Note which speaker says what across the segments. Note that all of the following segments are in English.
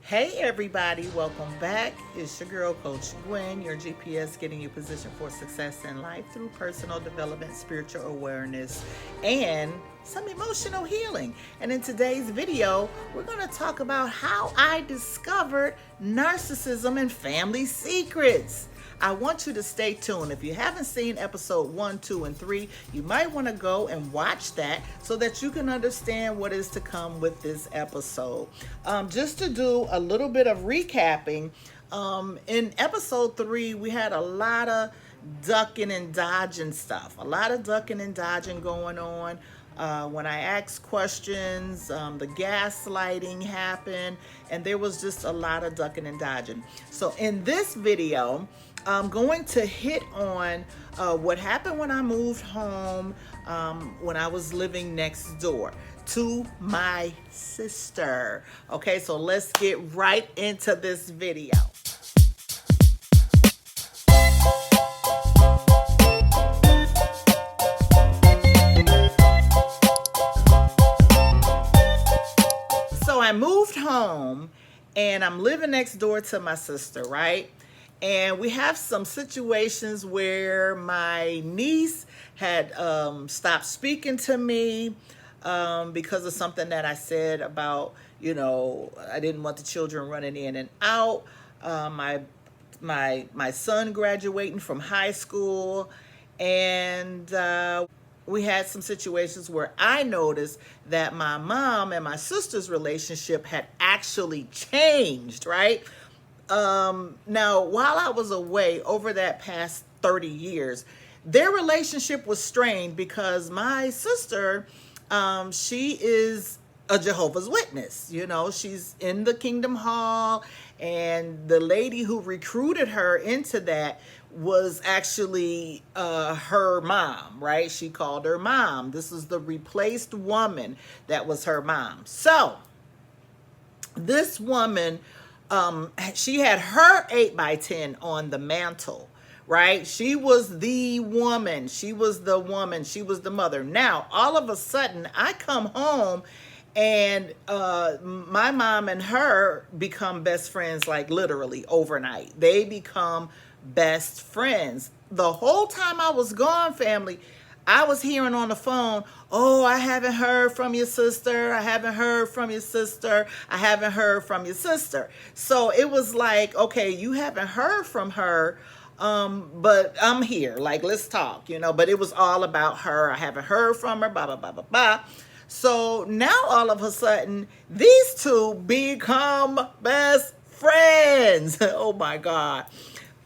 Speaker 1: Hey everybody, welcome back. It's your girl, Coach Gwen, your GPS getting you positioned for success in life through personal development, spiritual awareness, and some emotional healing. And in today's video, we're going to talk about how I discovered narcissism and family secrets. I want you to stay tuned. If you haven't seen episode 1, 2, and 3, you might want to go and watch that so that you can understand what is to come with this episode. Just to do a little bit of recapping, in episode 3, we had a lot of ducking and dodging stuff, a lot of ducking and dodging going on. When I asked questions, the gaslighting happened, and there was just a lot of ducking and dodging. So in this video, I'm going to hit on what happened when I moved home, when I was living next door to my sister. Okay, so let's get right into this video. So I moved home and I'm living next door to my sister, right? And we have some situations where my niece had stopped speaking to me because of something that I said about, I didn't want the children running in and out. My son graduating from high school, and we had some situations where I noticed that my mom and my sister's relationship had actually changed, right? Now, while I was away over that past 30 years, their relationship was strained because my sister, she is a Jehovah's Witness. She's in the Kingdom Hall, and the lady who recruited her into that was actually her mom, right? She called her mom. This is the replaced woman that was her mom. So this woman, she had her 8x10 on the mantle, right? She was the woman. She was the woman. She was the mother. Now, all of a sudden, I come home and my mom and her become best friends, like literally overnight. They become best friends. The whole time I was gone, family, I was hearing on the phone, oh, I haven't heard from your sister. I haven't heard from your sister. I haven't heard from your sister. So it was like, okay, you haven't heard from her, but I'm here. Like, let's talk, But it was all about her. I haven't heard from her, blah, blah, blah, blah, blah. So now all of a sudden, these two become best friends. Oh, my God.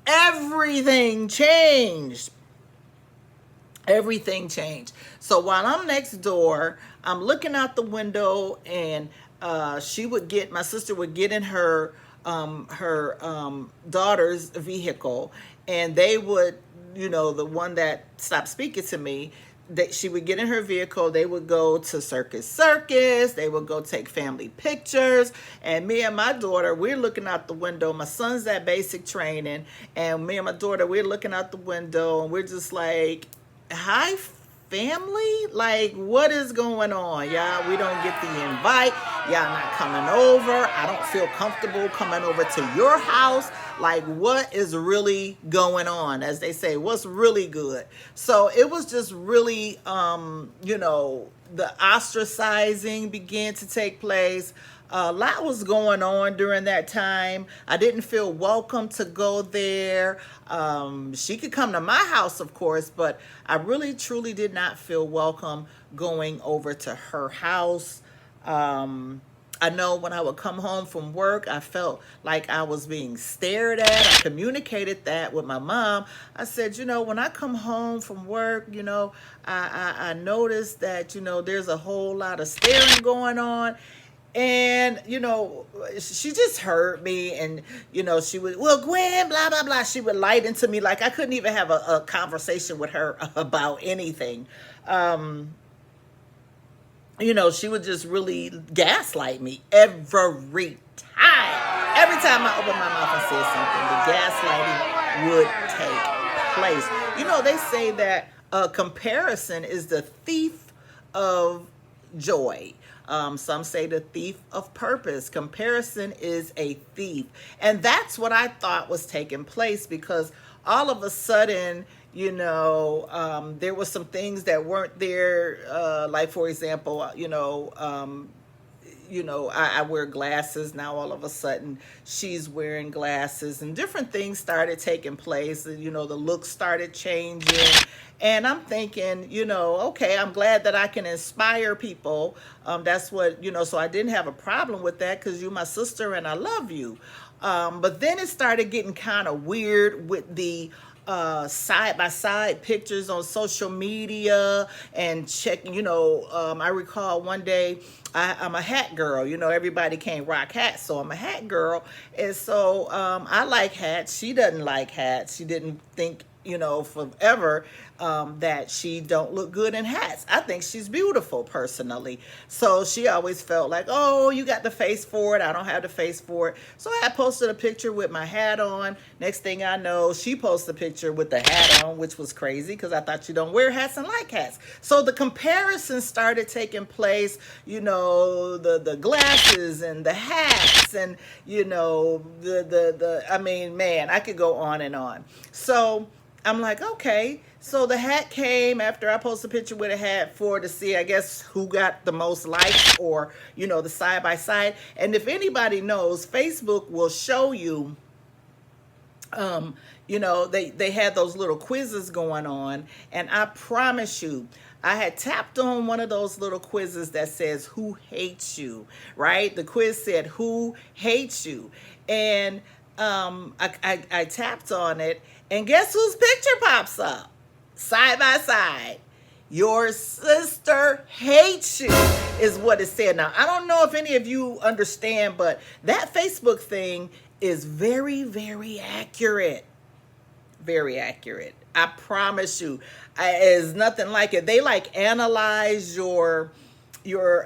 Speaker 1: Everything changed. Everything changed. So while I'm next door, I'm looking out the window, and my sister would get in her daughter's vehicle, and they would, the one that stopped speaking to me, she would get in her vehicle. They would go to Circus. They would go take family pictures. And me and my daughter, we're looking out the window. My son's at basic training. And me and my daughter, we're looking out the window. And we're just like, hi, family? Like, what is going on? Yeah, we don't get the invite. Y'all not coming over. I don't feel comfortable coming over to your house. Like, what is really going on? As they say, what's really good? So it was just really, the ostracizing began to take place. A lot was going on during that time. I didn't feel welcome to go there. She could come to my house, of course, but I really, truly did not feel welcome going over to her house. I know when I would come home from work, I felt like I was being stared at. I communicated that with my mom. I said, when I come home from work, I noticed that, there's a whole lot of staring going on. And, she just heard me, and, she would, well, Gwen, blah, blah, blah. She would light into me like I couldn't even have a conversation with her about anything. She would just really gaslight me every time. Every time I opened my mouth and said something, the gaslighting would take place. They say that comparison is the thief of joy. Some say the thief of purpose. Comparison is a thief. And that's what I thought was taking place, because all of a sudden, there was some things that weren't there. Like, for example, I wear glasses now. All of a sudden, she's wearing glasses, and different things started taking place. And, the look started changing. And I'm thinking, okay, I'm glad that I can inspire people. That's what, so I didn't have a problem with that, because you're my sister and I love you. But then it started getting kind of weird with the side-by-side pictures on social media and checking, I recall one day, I'm a hat girl, everybody can't rock hats, so I'm a hat girl. And so I like hats. She doesn't like hats. She didn't think, forever that she don't look good in hats. I think she's beautiful personally. So she always felt like, oh, you got the face for it. I don't have the face for it. So I posted a picture with my hat on. Next thing I know, she posted a picture with the hat on, which was crazy, because I thought you don't wear hats and like hats. So the comparison started taking place, the glasses and the hats and, I mean, man, I could go on and on. So I'm like, okay. So the hat came after I posted a picture with a hat to see, I guess, who got the most likes, or, the side by side. And if anybody knows, Facebook will show you, they had those little quizzes going on. And I promise you, I had tapped on one of those little quizzes that says, who hates you, right? The quiz said, who hates you? And I tapped on it, and guess whose picture pops up? Side by side. Your sister hates you, is what it said. Now, I don't know if any of you understand, but that Facebook thing is very, very accurate. Very accurate. I promise you. It's nothing like it. They analyze your your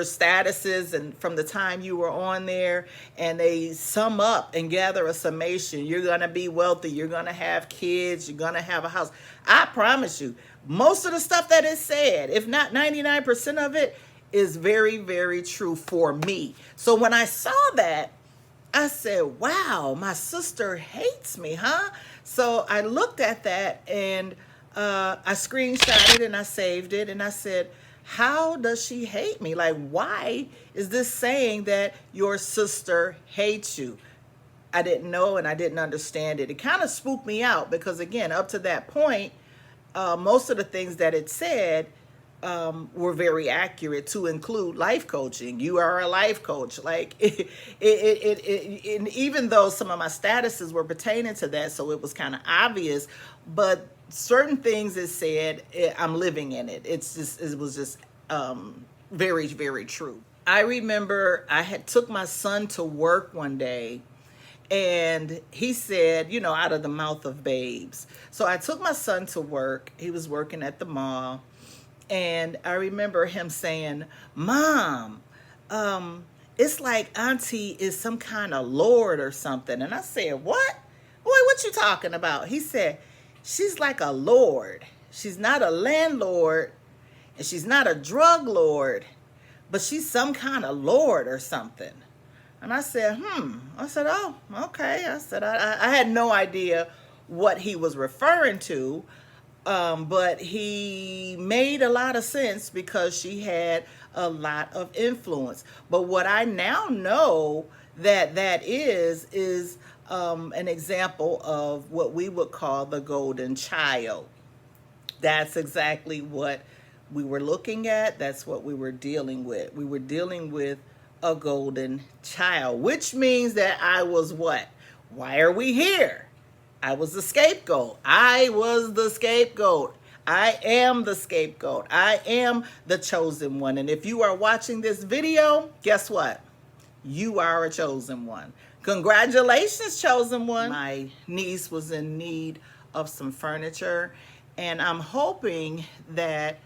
Speaker 1: statuses and from the time you were on there, and they sum up and gather a summation. You're gonna be wealthy, you're gonna have kids, you're gonna have a house. I promise you, most of the stuff that is said, if not 99% of it, is very, very true for me. So when I saw that, I said, wow, my sister hates me, huh? So I looked at that, and I screenshotted and I saved it, and I said, how does she hate me? Like, why is this saying that your sister hates you? I didn't know, and I didn't understand it. It kind of spooked me out, because again, up to that point, most of the things that it said were very accurate, to include life coaching. You are a life coach. Like, and even though some of my statuses were pertaining to that, so it was kind of obvious, but certain things it said, I'm living in it. It was just very, very true. I remember I had took my son to work one day, and he said, out of the mouth of babes. So I took my son to work. He was working at the mall. And I remember him saying, Mom, it's like Auntie is some kind of lord or something. And I said, what? Boy, what you talking about? He said, she's like a lord. She's not a landlord, and she's not a drug lord, but she's some kind of lord or something. And I said, I said, oh, okay. I said, I had no idea what he was referring to. But he made a lot of sense, because she had a lot of influence. But what I now know that is an example of what we would call the golden child. That's exactly what we were looking at. That's what we were dealing with. We were dealing with a golden child, which means that I was what? Why are we here? I was the scapegoat. I was the scapegoat. I am the scapegoat. I am the chosen one. And if you are watching this video, guess what? You are a chosen one. Congratulations, chosen one. My niece was in need of some furniture, and I'm hoping that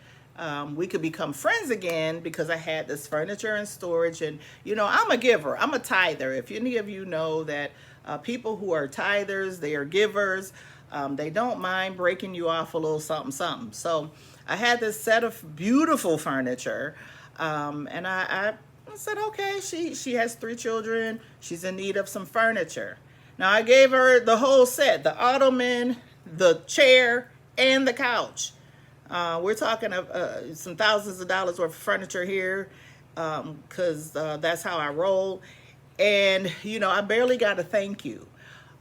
Speaker 1: we could become friends again, because I had this furniture in storage. And, I'm a giver. I'm a tither. If any of you know that people who are tithers, they are givers. They don't mind breaking you off a little something, something. So I had this set of beautiful furniture. And I said, okay, she has 3 children. She's in need of some furniture. Now, I gave her the whole set, the ottoman, the chair, and the couch. We're talking of some thousands of dollars worth of furniture here, because that's how I roll. And, I barely got a thank you.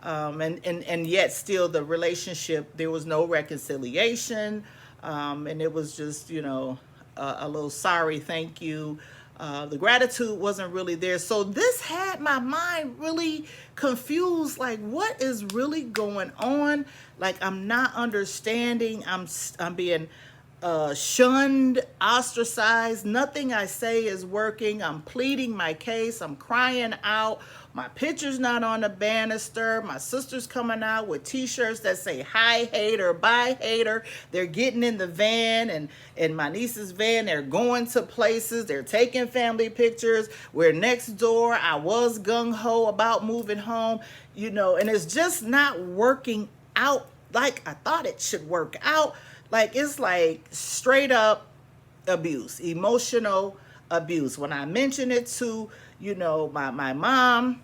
Speaker 1: And yet still the relationship, there was no reconciliation. And it was just, a little sorry, thank you. The gratitude wasn't really there. So this had my mind really confused. Like, what is really going on? Like, I'm not understanding. I'm being shunned, ostracized. Nothing I say is working. I'm pleading my case. I'm crying out. My picture's not on the banister. My sister's coming out with t-shirts that say hi hater, bye hater. They're getting in the van, and in my niece's van, they're going to places. They're taking family pictures. We're next door. I was gung-ho about moving home, and it's just not working out like I thought it should work out. Like, it's like straight up abuse, emotional abuse. When I mention it to, my mom,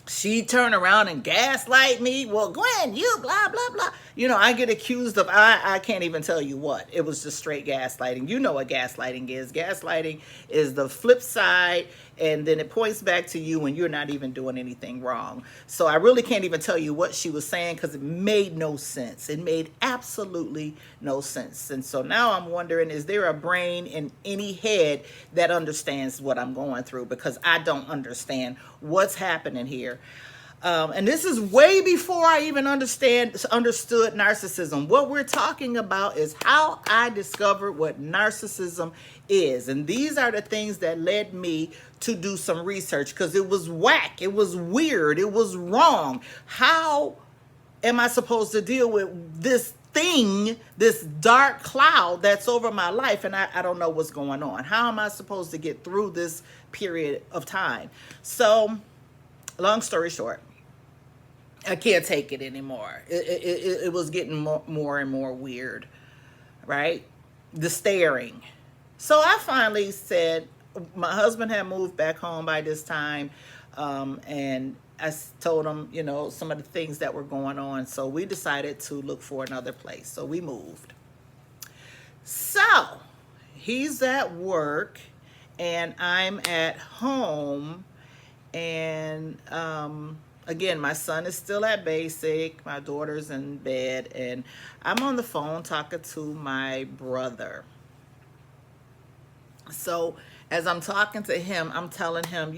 Speaker 1: she turned around and gaslight me. Well, Gwen, you blah, blah, blah. I get accused of, I can't even tell you what. It was just straight gaslighting. You know what gaslighting is. Gaslighting is the flip side, and then it points back to you when you're not even doing anything wrong. So I really can't even tell you what she was saying, because it made no sense. It made absolutely no sense. And so now I'm wondering, is there a brain in any head that understands what I'm going through? Because I don't understand what's happening here. And this is way before I even understood narcissism. What we're talking about is how I discovered what narcissism is. And these are the things that led me to do some research, because it was whack. It was weird. It was wrong. How am I supposed to deal with this thing, this dark cloud that's over my life, and I don't know what's going on? How am I supposed to get through this period of time? So, long story short, I can't take it anymore. It was getting more and more weird, right? The staring. So I finally said, my husband had moved back home by this time, and I told him, some of the things that were going on. So we decided to look for another place. So we moved. So he's at work, and I'm at home, and again, my son is still at basic. My daughter's in bed, and I'm on the phone talking to my brother. So as I'm talking to him, I'm telling him,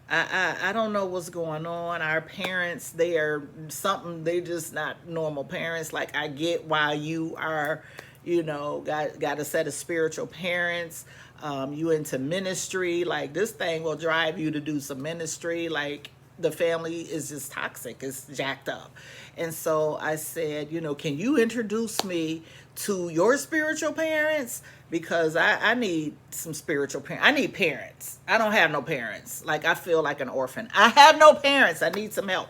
Speaker 1: I don't know what's going on. Our parents, they're just not normal parents. Like, I get why you are, got a set of spiritual parents. You into ministry. Like, this thing will drive you to do some ministry. Like, the family is just toxic. It's jacked up. And so I said, can you introduce me to your spiritual parents? Because I need some spiritual parents. I need parents. I don't have no parents. Like, I feel like an orphan. I have no parents. I need some help.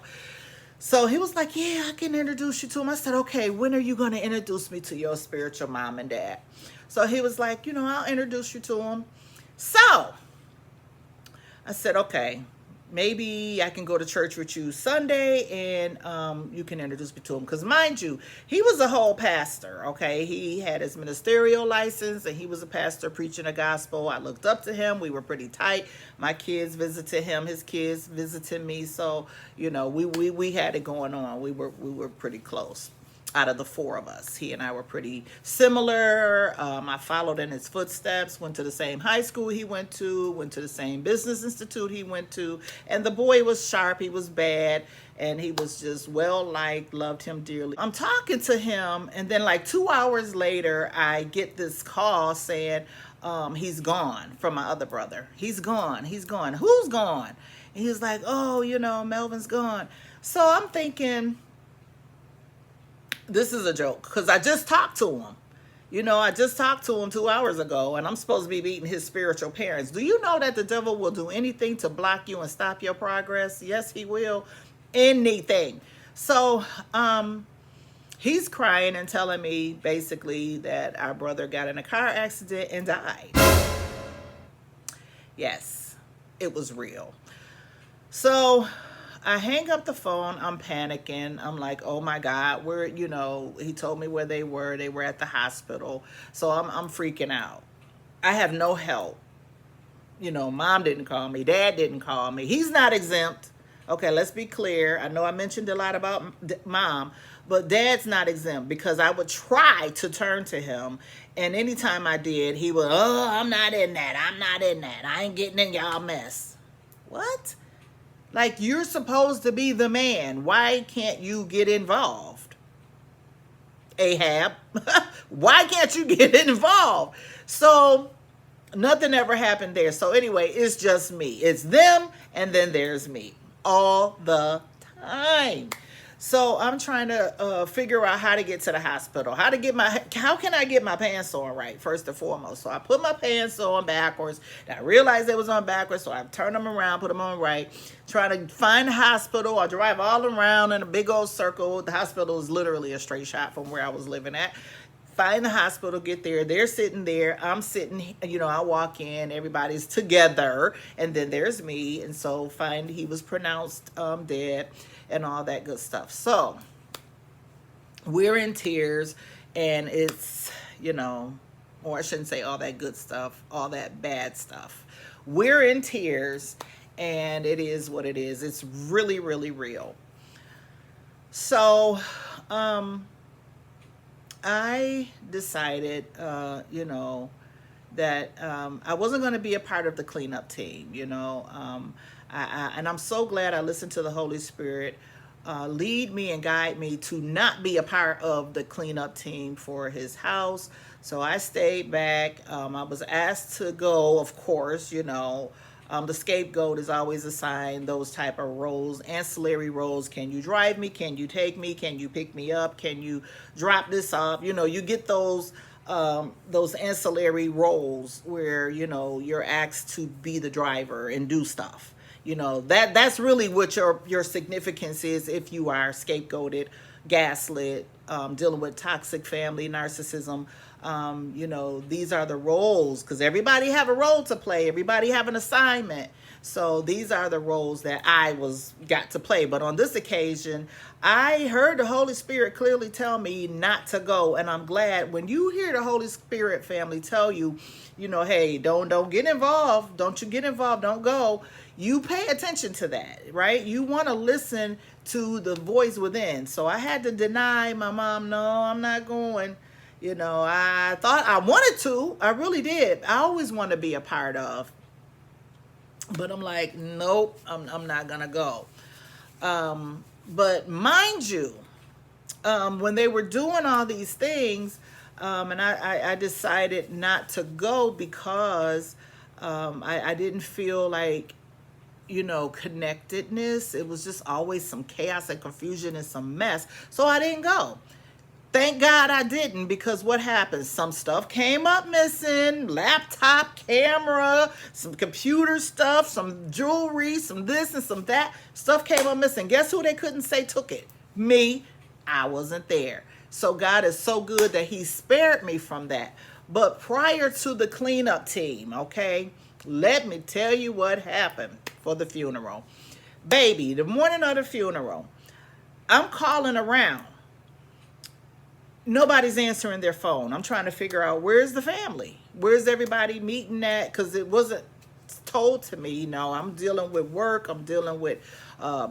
Speaker 1: So he was like, yeah, I can introduce you to them. I said, okay, when are you going to introduce me to your spiritual mom and dad? So he was like, I'll introduce you to them. So I said, okay, maybe I can go to church with you Sunday, and you can introduce me to him. Because mind you, he was a whole pastor, okay? He had his ministerial license, and he was a pastor preaching the gospel. I looked up to him. We were pretty tight. My kids visited him. His kids visited me. So, we had it going on. We were pretty close. Out of the 4 of us, he and I were pretty similar. I followed in his footsteps, went to the same high school he went to the same business institute he went to, and the boy was sharp, he was bad, and he was just well-liked, loved him dearly. I'm talking to him, and then like 2 hours later, I get this call saying, he's gone, from my other brother. He's gone. Who's gone? And he was like, oh, Melvin's gone. So I'm thinking, this is a joke, because I just talked to him. I just talked to him 2 hours ago, and I'm supposed to be meeting his spiritual parents. Do you know that the devil will do anything to block you and stop your progress? Yes, he will. Anything. So, he's crying and telling me basically that our brother got in a car accident and died. Yes, it was real. So I hang up the phone. I'm panicking. I'm like, oh my God, he told me where they were. They were at the hospital. So I'm freaking out. I have no help. Mom didn't call me. Dad didn't call me. He's not exempt. Okay, let's be clear. I know I mentioned a lot about mom, but dad's not exempt because I would try to turn to him. And anytime I did, he would, oh, I'm not in that. I'm not in that. I ain't getting in y'all mess. What? Like, you're supposed to be the man. Why can't you get involved? Ahab, why can't you get involved? So nothing ever happened there. So anyway, it's just me. It's them, and then there's me all the time. So I'm trying to figure out how to get to the hospital, how can I get my pants on right, first and foremost. So I put my pants on backwards, and I realized they was on backwards, so I turned them around, put them on right, trying to find the hospital. I drive all around in a big old circle. The hospital is literally a straight shot from where I was living at. Find the hospital, get there. They're sitting there. I'm sitting, I walk in, everybody's together, and then there's me. And so he was pronounced dead and all that good stuff. So we're in tears, and it's, or I shouldn't say all that good stuff, all that bad stuff. We're in tears, and it is what it is. It's really, really real. So, I decided, that I wasn't going to be a part of the cleanup team, and I'm so glad I listened to the Holy Spirit lead me and guide me to not be a part of the cleanup team for his house. So I stayed back. I was asked to go, of course, the scapegoat is always assigned those type of roles, ancillary roles. Can you drive me? Can you take me? Can you pick me up? Can you drop this off? You get those ancillary roles where, you're asked to be the driver and do stuff. That's really what your significance is if you are scapegoated, gaslit, dealing with toxic family, narcissism. These are the roles, because everybody have a role to play. Everybody have an assignment. So these are the roles that I got to play. But on this occasion, I heard the Holy Spirit clearly tell me not to go. And I'm glad when you hear the Holy Spirit family tell you, hey, don't get involved. Don't you get involved. Don't go. You pay attention to that, right? You want to listen to the voice within. So I had to deny my mom, no, I'm not going. I thought I wanted to. I really did. I always want to be a part of. But I'm like, nope, I'm not going to go. But mind you, when they were doing all these things, and I decided not to go because I didn't feel like, connectedness. It was just always some chaos and confusion and some mess. So I didn't go. Thank God I didn't, because what happened? Some stuff came up missing, laptop, camera, some computer stuff, some jewelry, some this and some that. Stuff came up missing. Guess who they couldn't say took it? Me. I wasn't there. So God is so good that he spared me from that. But prior to the cleanup team, okay, let me tell you what happened for the funeral. Baby, the morning of the funeral, I'm calling around. Nobody's answering their phone. I'm trying to figure out, where's the family? Where's everybody meeting at? Because it wasn't told to me. I'm dealing with work. I'm dealing with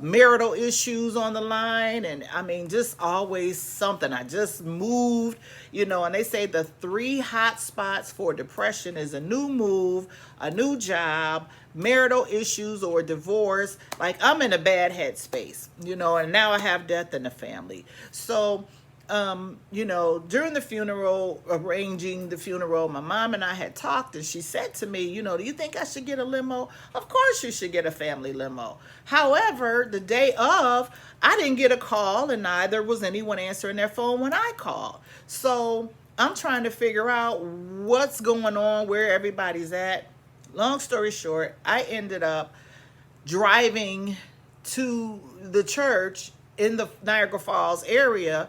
Speaker 1: marital issues on the line. And I mean, just always something. I just moved, and they say the 3 hot spots for depression is a new move, a new job, marital issues, or divorce. Like, I'm in a bad headspace, and now I have death in the family. So during the funeral, arranging the funeral, my mom and I had talked, and she said to me, do you think I should get a limo? Of course you should get a family limo. However, the day of, I didn't get a call, and neither was anyone answering their phone when I called. So I'm trying to figure out what's going on, where everybody's at. Long story short, I ended up driving to the church in the Niagara Falls area,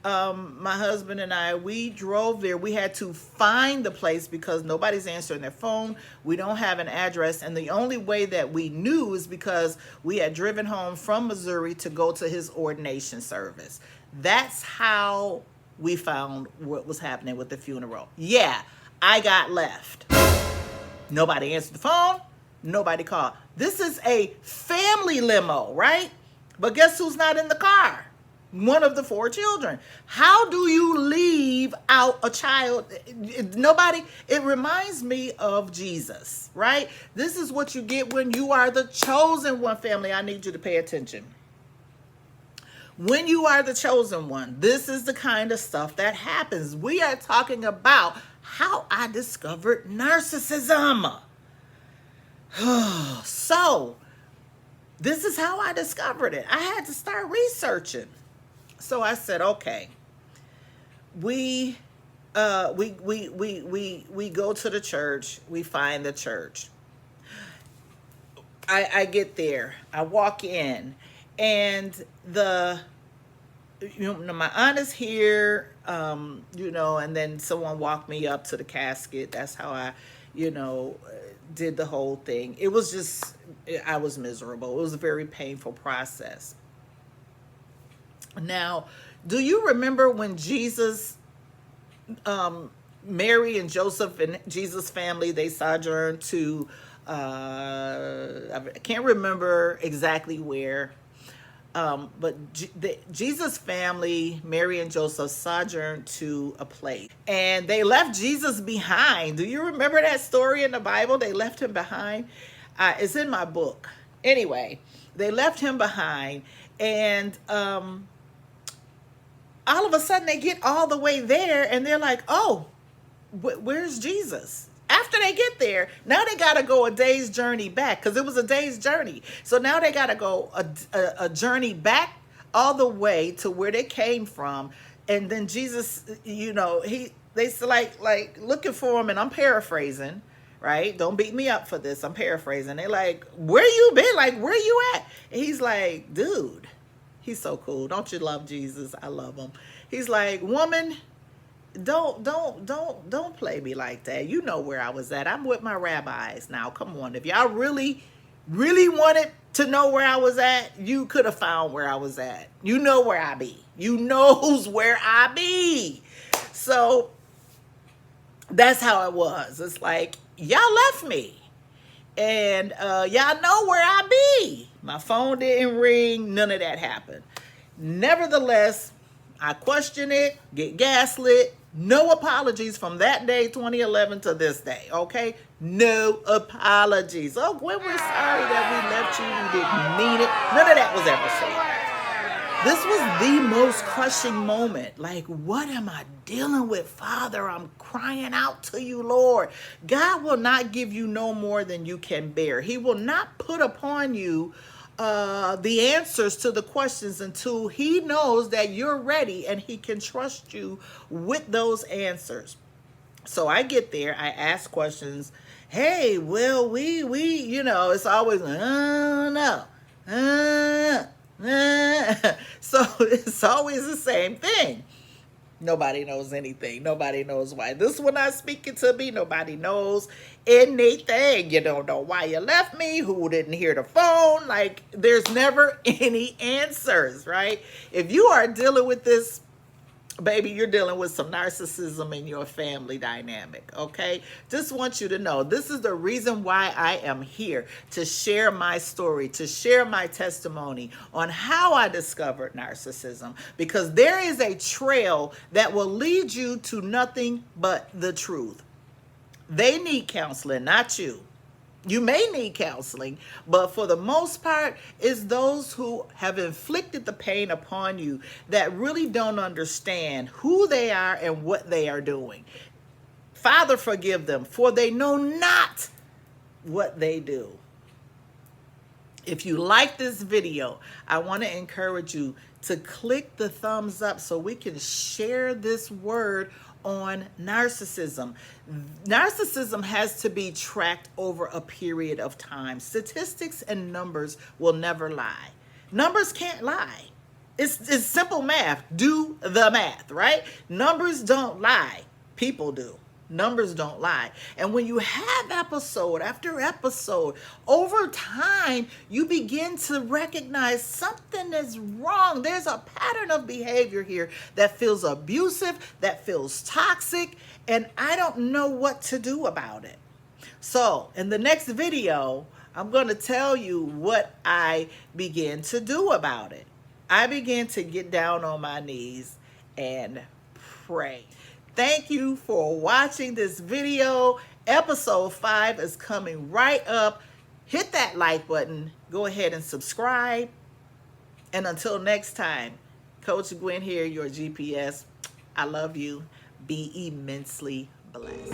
Speaker 1: my husband and I, we drove there. We had to find the place because nobody's answering their phone. We don't have an address. And the only way that we knew is because we had driven home from Missouri to go to his ordination service. That's how we found what was happening with the funeral. Yeah, I got left. Nobody answered the phone. Nobody called. This is a family limo, right? But guess who's not in the car? One of the 4 children. How do you leave out a child? Nobody. It reminds me of Jesus, right? This is what you get when you are the chosen one, family. I need you to pay attention. When you are the chosen one, this is the kind of stuff that happens. We are talking about how I discovered narcissism. So, this is how I discovered it. I had to start researching. So I said, okay, we go to the church. We find the church. I get there. I walk in, and my aunt is here. And then someone walked me up to the casket. That's how I, did the whole thing. It was just, I was miserable. It was a very painful process. Now, do you remember when Jesus, Mary and Joseph and Jesus' family, they sojourned to, I can't remember exactly where, but Jesus' family, Mary and Joseph, sojourned to a place. And they left Jesus behind. Do you remember that story in the Bible? They left him behind. It's in my book. Anyway, they left him behind. And all of a sudden they get all the way there and they're like, oh, where's Jesus? After they get there, now they got to go a day's journey back because it was a day's journey. So now they got to go a journey back all the way to where they came from. And then Jesus, they like looking for him, and I'm paraphrasing, right? Don't beat me up for this. I'm paraphrasing. They like, where you been? Like, where you at? And he's like, dude. He's so cool. Don't you love Jesus? I love him. He's like, woman, don't play me like that. You know where I was at. I'm with my rabbis now. Come on. If y'all really wanted to know where I was at, you could have found where I was at. You know where I be. You knows where I be. So that's how it was. It's like, y'all left me. And y'all know where I be. My phone didn't ring. None of that happened. Nevertheless, I question it, get gaslit. No apologies from that day, 2011, to this day, okay? No apologies. Oh, Gwen, we're sorry that we left you. We didn't mean it. None of that was ever said. This was the most crushing moment. Like, what am I dealing with, Father? I'm crying out to you, Lord. God will not give you no more than you can bear. He will not put upon you the answers to the questions until he knows that you're ready and he can trust you with those answers. So I get there, I ask questions. Hey, well, we it's always, no. So it's always the same thing. Nobody knows anything. Nobody knows why this one not speaking to me. Nobody knows anything. You don't know why you left me. Who didn't hear the phone? Like, there's never any answers, right? If you are dealing with this, baby, you're dealing with some narcissism in your family dynamic, okay? Just want you to know, this is the reason why I am here, to share my story, to share my testimony on how I discovered narcissism, because there is a trail that will lead you to nothing but the truth. They need counseling, not you. You may need counseling, but for the most part, it's those who have inflicted the pain upon you that really don't understand who they are and what they are doing. Father, forgive them, for they know not what they do. If you like this video, I want to encourage you to click the thumbs up so we can share this word on narcissism. Narcissism has to be tracked over a period of time. Statistics and numbers will never lie. Numbers can't lie. It's simple math. Do the math, right? Numbers don't lie. People do. Numbers don't lie. And when you have episode after episode, over time, you begin to recognize something is wrong. There's a pattern of behavior here that feels abusive, that feels toxic, and I don't know what to do about it. So in the next video, I'm going to tell you what I began to do about it. I began to get down on my knees and pray. Thank you for watching this video. Episode 5 is coming right up. Hit that like button. Go ahead and subscribe. And until next time, Coach Gwen here, your GPS. I love you. Be immensely blessed.